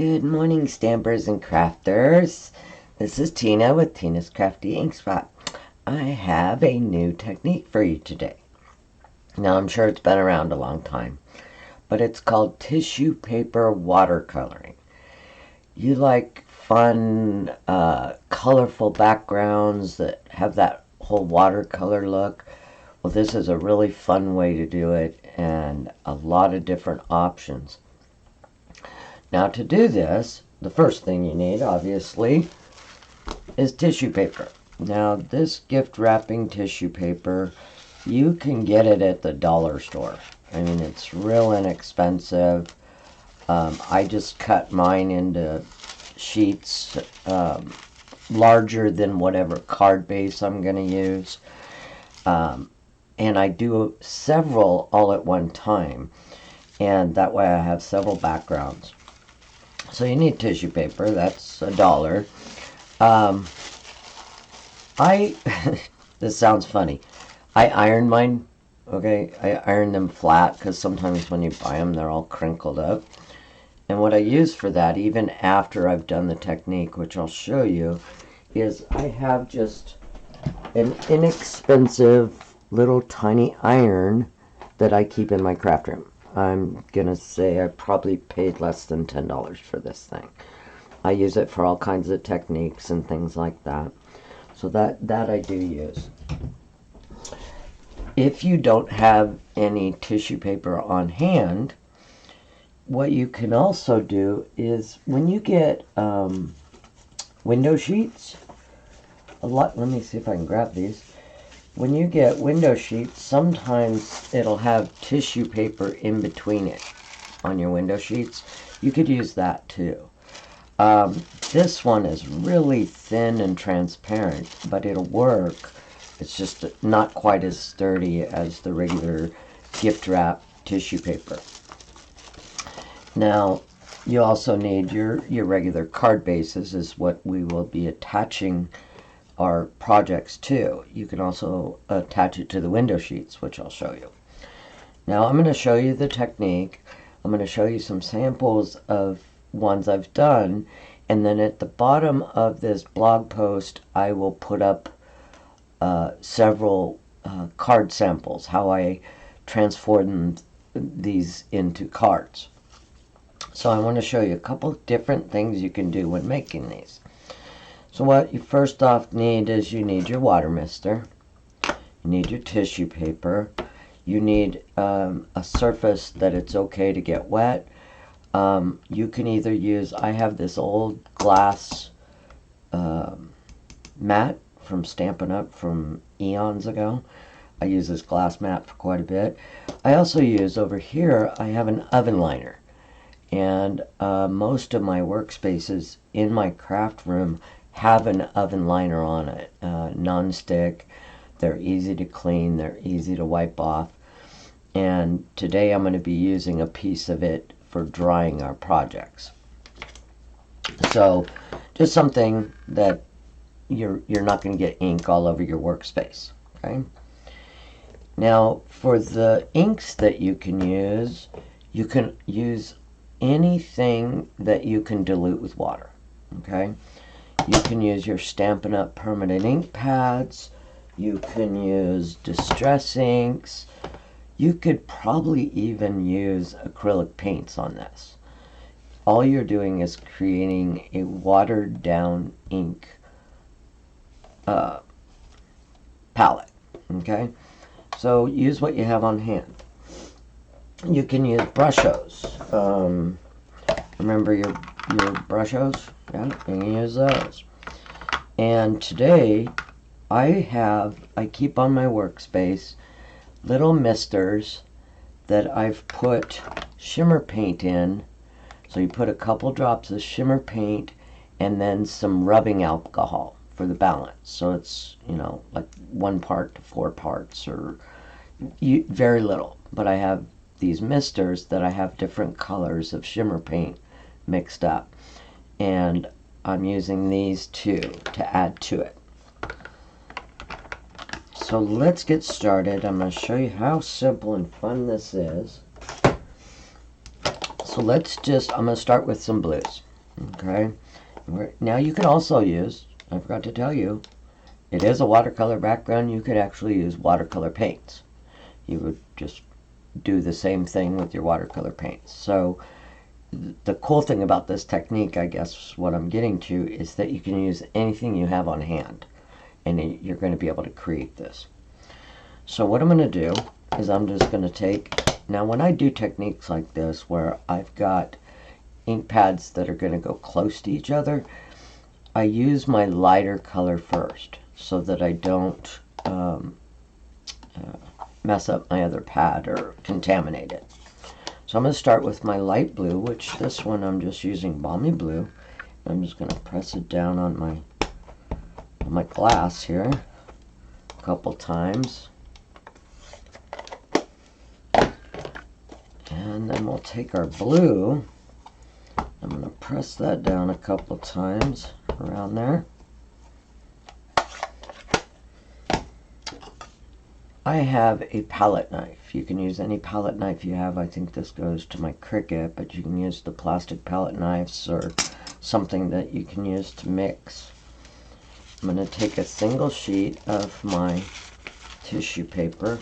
Good morning, stampers and crafters. This is Tina with Tina's Crafty Ink Spot. I have a new technique for you today. Now, I'm sure it's been around a long time, but it's called tissue paper watercoloring. You like fun, colorful backgrounds that have that whole watercolor look? Well, this is a really fun way to do it and a lot of different options. Now, to do this, the first thing you need, obviously, is tissue paper. Now, this gift wrapping tissue paper, you can get it at the dollar store. I mean, it's real inexpensive. I just cut mine into sheets larger than whatever card base I'm going to use. And I do several all at one time. And that way I have several backgrounds. So you need tissue paper. That's $1. This sounds funny. I iron mine. Okay, I iron them flat because sometimes when you buy them, they're all crinkled up. And what I use for that, even after I've done the technique, which I'll show you, is I have just an inexpensive little tiny iron that I keep in my craft room. I'm gonna say I probably paid less than $10 for this thing. I use it for all kinds of techniques and things like that. So that I do use. If you don't have any tissue paper on hand, what you can also do is when you get window sheets, let me see if I can grab these. When you get window sheets, sometimes it'll have tissue paper in between it on your window sheets. You could use that too. This one is really thin and transparent, but it'll work. It's just not quite as sturdy as the regular gift wrap tissue paper. Now, you also need your regular card bases, is what we will be attaching our projects to. You can also attach it to the window sheets, which I'll show you. Now I'm going to show you the technique. I'm going to show you some samples of ones I've done, and then at the bottom of this blog post I will put up several card samples, how I transformed these into cards. So I want to show you a couple different things you can do when making these. So what you first off need is you need your water mister, you need your tissue paper, you need a surface that it's okay to get wet. You can either use, I have this old glass mat from Stampin' Up! From eons ago. I use this glass mat for quite a bit. I also use over here, I have an oven liner. And most of my workspaces in my craft room have an oven liner on it, non-stick. They're easy to clean, they're easy to wipe off, and today I'm going to be using a piece of it for drying our projects. So just something that you're not going to get ink all over your workspace. Okay. Now for the inks that you can use anything that you can dilute with water. Okay. You can use your Stampin' Up! Permanent ink pads. You can use distress inks. You could probably even use acrylic paints on this. All you're doing is creating a watered down ink palette. Okay? So use what you have on hand. You can use brush hose. Remember your brush hose? Yeah, you can use those. And today I keep on my workspace little misters that I've put shimmer paint in. So you put a couple drops of shimmer paint and then some rubbing alcohol for the balance. So it's, like 1 part to 4 parts, or very little. But I have these misters that I have different colors of shimmer paint mixed up, and I'm using these two to add to it. So let's get started. I'm going to show you how simple and fun this is. So I'm going to start with some blues. Okay. Now you can also use, I forgot to tell you, it is a watercolor background. You could actually use watercolor paints. You would just do the same thing with your watercolor paints. So the cool thing about this technique, I guess what I'm getting to, is that you can use anything you have on hand, and you're going to be able to create this. So what I'm going to do is I'm just going to take, now when I do techniques like this where I've got ink pads that are going to go close to each other, I use my lighter color first so that I don't mess up my other pad or contaminate it. So I'm going to start with my light blue, which this one I'm just using Balmy Blue. I'm just going to press it down on my glass here a couple times. And then we'll take our blue. I'm going to press that down a couple times around there. I have a palette knife. You can use any palette knife you have. I think this goes to my Cricut, but you can use the plastic palette knives or something that you can use to mix. I'm going to take a single sheet of my tissue paper.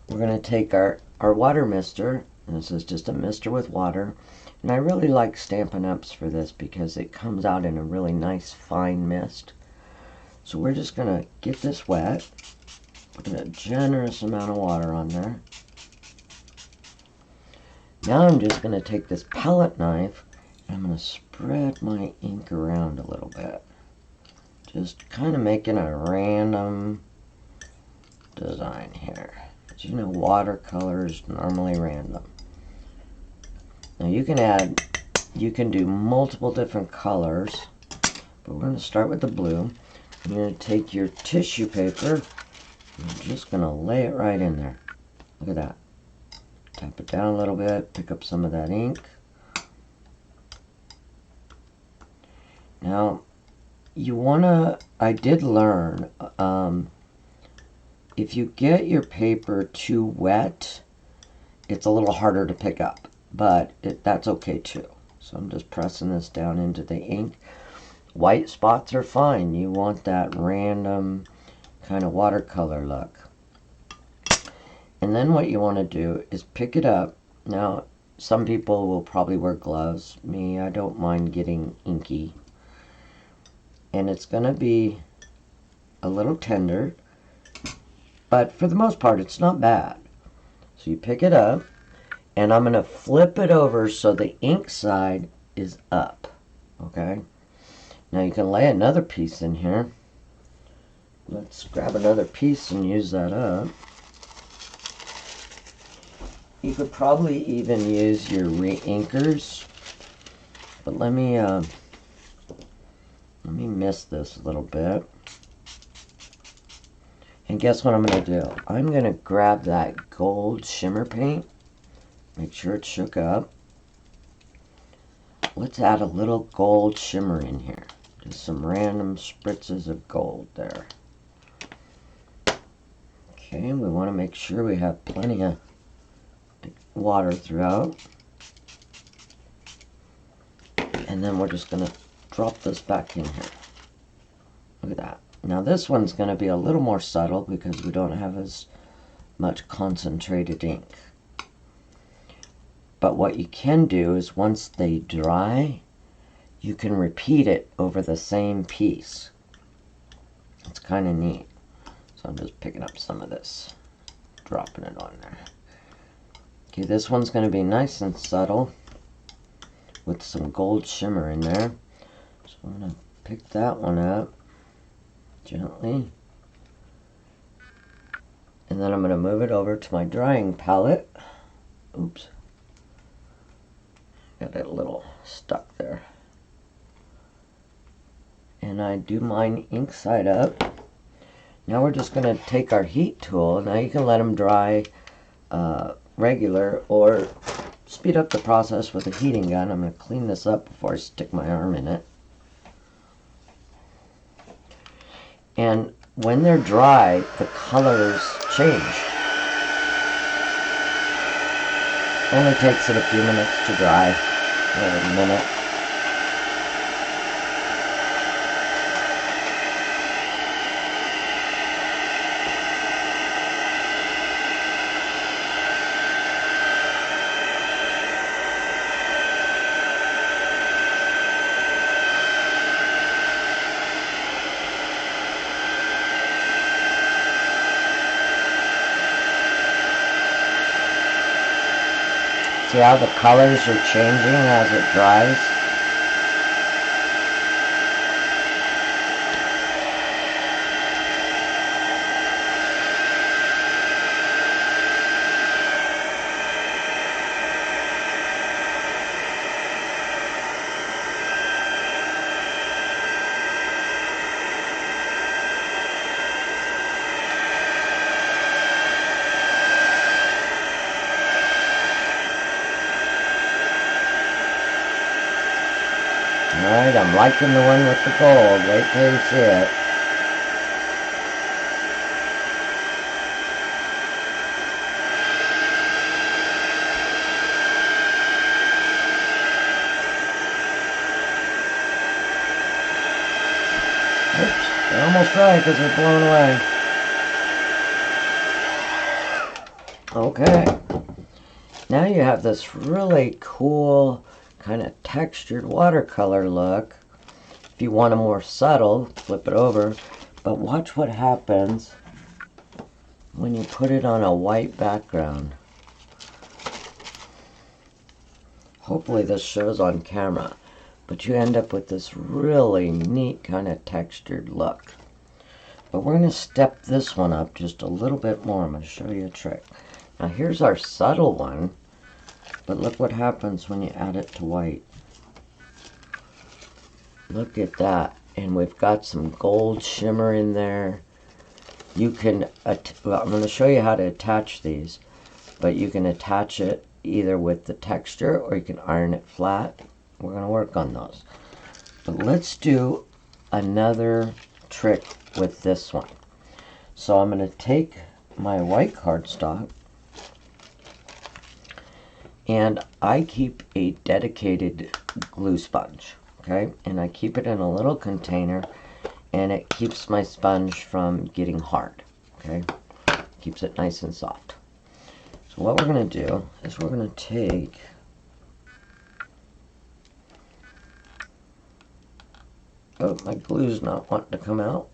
We're going to take our water mister. This is just a mister with water. And I really like Stampin' Ups for this because it comes out in a really nice fine mist. So we're just going to get this wet. Put a generous amount of water on there. Now I'm just going to take this palette knife and I'm going to spread my ink around a little bit. Just kind of making a random design here. As you know, watercolor is normally random. Now you can do multiple different colors, but we're going to start with the blue. You're going to take your tissue paper and you're just going to lay it right in there. Look at that. Tap it down a little bit, pick up some of that ink. Now, I did learn, if you get your paper too wet, it's a little harder to pick up, but that's okay too. So I'm just pressing this down into the ink. White spots are fine. You want that random kind of watercolor look. And then what you want to do is pick it up. Now, some people will probably wear gloves. Me, I don't mind getting inky. And it's going to be a little tender, but for the most part, it's not bad. So you pick it up, and I'm going to flip it over so the ink side is up. Okay? Now you can lay another piece in here. Let's grab another piece and use that up. You could probably even use your re-inkers, but let me mist this a little bit. And guess what I'm going to do? I'm going to grab that gold shimmer paint. Make sure it's shook up. Let's add a little gold shimmer in here. Just some random spritzes of gold there. Okay, we want to make sure we have plenty of water throughout. And then we're just going to drop this back in here. Look at that. Now this one's going to be a little more subtle because we don't have as much concentrated ink. But what you can do is once they dry, you can repeat it over the same piece. It's kind of neat. So I'm just picking up some of this, dropping it on there. Okay, this one's going to be nice and subtle with some gold shimmer in there. So I'm going to pick that one up gently. And then I'm going to move it over to my drying palette. Oops. Got it a little stuck there. And I do mine ink side up. Now we're just going to take our heat tool. Now you can let them dry regular or speed up the process with a heating gun. I'm going to clean this up before I stick my arm in it. And when they're dry, the colors change. Only takes it a few minutes to dry. Wait a minute. See how the colors are changing as it dries? Alright, I'm liking the one with the gold. Wait till you see it. Oops, they're almost dry because they're blown away. Okay. Now you have this really cool kind of textured watercolor look. If you want a more subtle, flip it over. But watch what happens when you put it on a white background. Hopefully this shows on camera. But you end up with this really neat kind of textured look. But we're going to step this one up just a little bit more. I'm going to show you a trick. Now here's our subtle one. But look what happens when you add it to white. Look at that. And we've got some gold shimmer in there. You can, well, I'm going to show you how to attach these. But you can attach it either with the texture or you can iron it flat. We're going to work on those. But let's do another trick with this one. So I'm going to take my white cardstock. And I keep a dedicated glue sponge, okay? And I keep it in a little container, and it keeps my sponge from getting hard, okay? Keeps it nice and soft. So what we're going to do is we're going to take oh, my glue's not wanting to come out.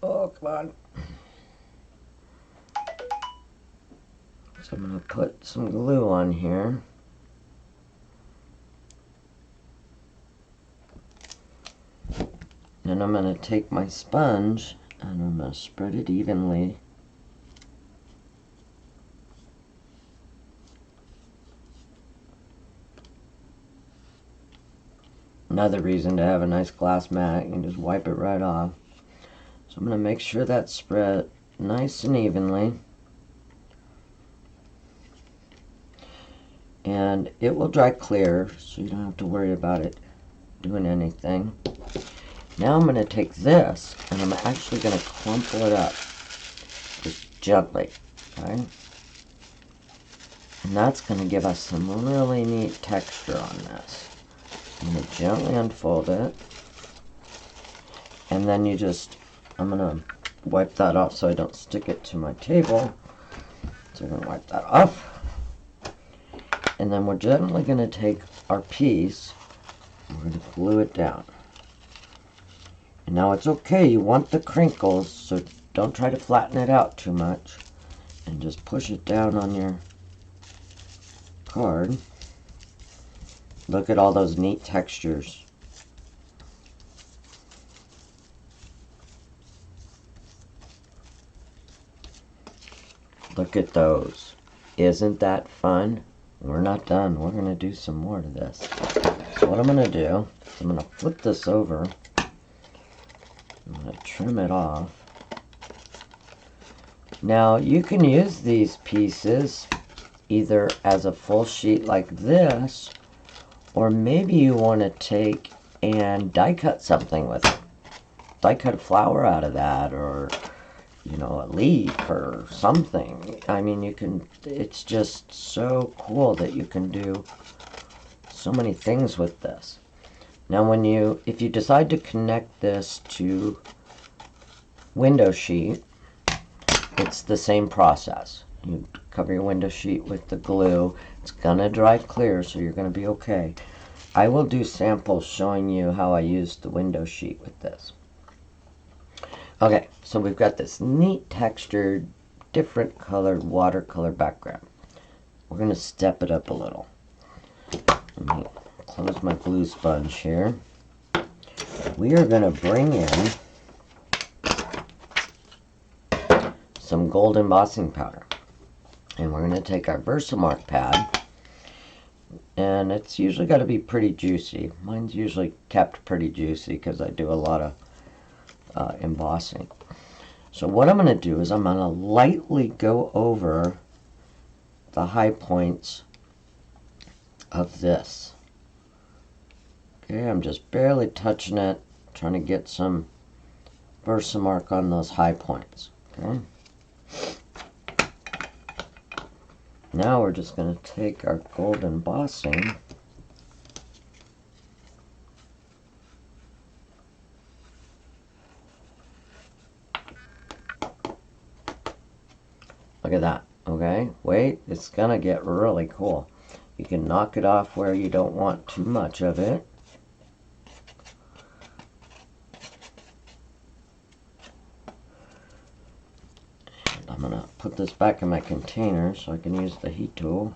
Oh, come on. So I'm going to put some glue on here. And I'm going to take my sponge and I'm going to spread it evenly. Another reason to have a nice glass mat, you can just wipe it right off. So I'm going to make sure that's spread nice and evenly. And it will dry clear, so you don't have to worry about it doing anything. Now I'm going to take this, and I'm actually going to crumple it up, just gently, okay? And that's going to give us some really neat texture on this. I'm going to gently unfold it, and then I'm going to wipe that off so I don't stick it to my table. So we're going to wipe that off. And then we're gently going to take our piece, and we're going to glue it down. And now it's okay, you want the crinkles, so don't try to flatten it out too much. And just push it down on your card. Look at all those neat textures. Look at those. Isn't that fun? We're not done. We're going to do some more to this. So what I'm going to do is I'm going to flip this over. I'm going to trim it off. Now you can use these pieces either as a full sheet like this, or maybe you want to take and die cut something with it. Die cut a flower out of that, or you know, a leaf or something. I mean, you can, it's just so cool that you can do so many things with this. Now if you decide to connect this to window sheet, it's the same process. You cover your window sheet with the glue. It's gonna dry clear, so you're gonna be okay. I will do samples showing you how I used the window sheet with this. Okay, so we've got this neat textured, different colored watercolor background. We're gonna step it up a little. Let me close my glue sponge here. We are gonna bring in some gold embossing powder. And we're going to take our Versamark pad, and it's usually got to be pretty juicy. Mine's usually kept pretty juicy because I do a lot of embossing. So what I'm going to do is I'm going to lightly go over the high points of this. Okay, I'm just barely touching it, trying to get some Versamark on those high points. Okay. Now we're just going to take our gold embossing look at that. Okay, wait, it's going to get really cool. You can knock it off where you don't want too much of it. I'm going to put this back in my container so I can use the heat tool.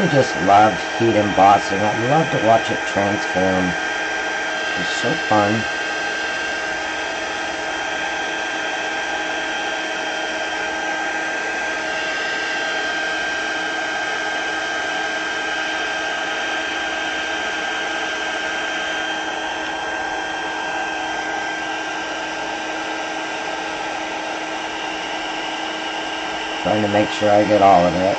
I just love heat embossing. I love to watch it transform. It's so fun. Trying to make sure I get all of it.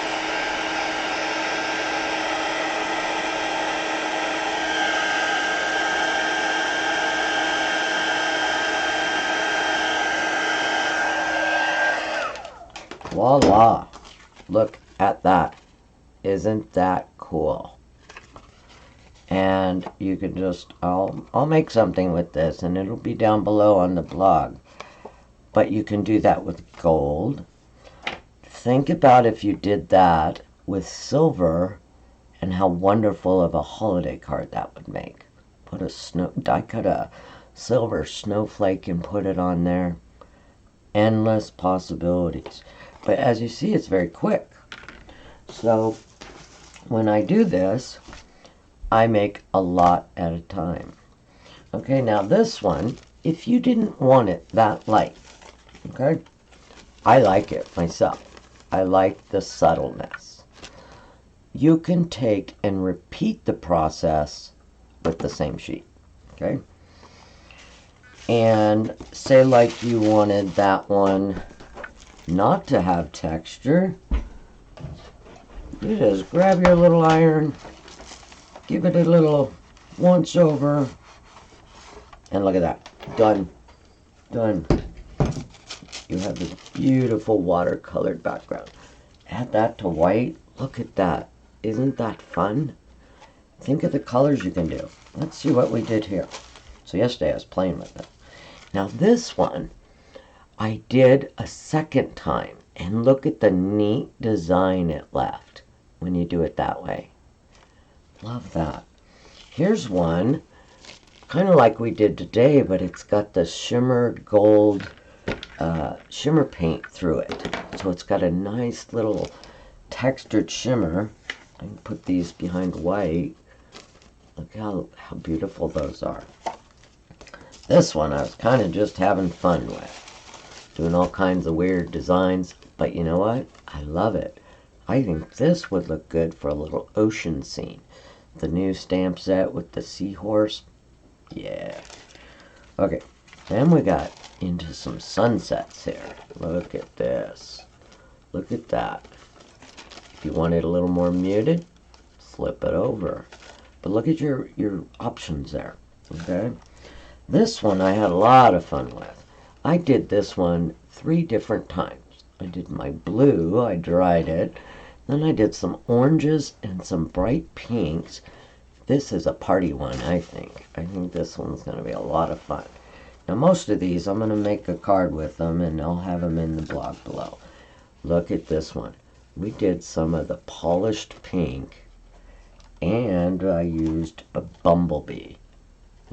Voila! Look at that. Isn't that cool? And you can just, I'll make something with this and it'll be down below on the blog. But you can do that with gold. Think about if you did that with silver and how wonderful of a holiday card that would make. I cut a silver snowflake and put it on there. Endless possibilities. But as you see, it's very quick. So when I do this, I make a lot at a time. Okay, now this one, if you didn't want it that light, okay, I like it myself. I like the subtleness. You can take and repeat the process with the same sheet, okay? And say like you wanted that one not to have texture, you just grab your little iron, give it a little once over, and look at that. Done. Done. You have this beautiful watercolored background. Add that to white. Look at that. Isn't that fun? Think of the colors you can do. Let's see what we did here. So yesterday I was playing with it. Now this one, I did a second time, and look at the neat design it left when you do it that way. Love that. Here's one, kind of like we did today, but it's got the shimmered gold shimmer paint through it. So it's got a nice little textured shimmer. I can put these behind white. Look how beautiful those are. This one I was kind of just having fun with. Doing all kinds of weird designs, but you know what? I love it. I think this would look good for a little ocean scene. The new stamp set with the seahorse. Yeah. Okay, then we got into some sunsets here. Look at this. Look at that. If you want it a little more muted, flip it over. But look at your options there. Okay? This one I had a lot of fun with. I did this one 3 different times. I did my blue, I dried it. Then I did some oranges and some bright pinks. This is a party one, I think. I think this one's going to be a lot of fun. Now, most of these, I'm going to make a card with them, and I'll have them in the blog below. Look at this one. We did some of the polished pink, and I used a bumblebee.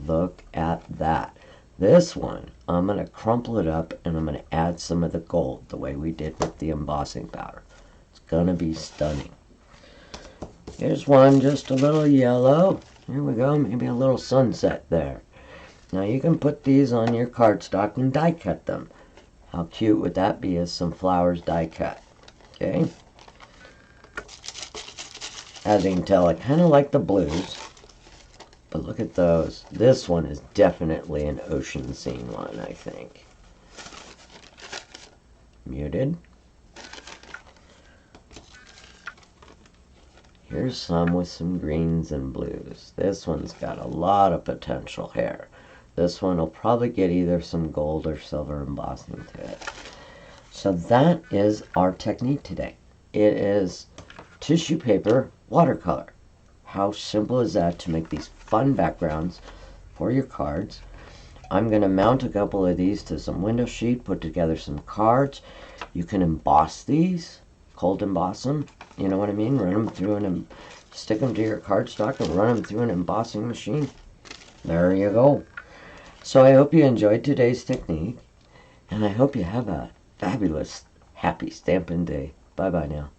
Look at that. This one, I'm going to crumple it up, and I'm going to add some of the gold, the way we did with the embossing powder. It's going to be stunning. Here's one, just a little yellow. Here we go, maybe a little sunset there. Now you can put these on your cardstock and die cut them. How cute would that be as some flowers die cut? Okay. As you can tell, I kind of like the blues. But look at those. This one is definitely an ocean scene one, I think. Muted. Here's some with some greens and blues. This one's got a lot of potential here. This one will probably get either some gold or silver embossing to it. So that is our technique today. It is tissue paper watercolor. How simple is that to make these fun backgrounds for your cards? I'm going to mount a couple of these to some window sheet, put together some cards. You can emboss these, cold emboss them. You know what I mean? Run them through and stick them to your cardstock and run them through an embossing machine. There you go. So I hope you enjoyed today's technique, and I hope you have a fabulous, happy stamping day. Bye-bye now.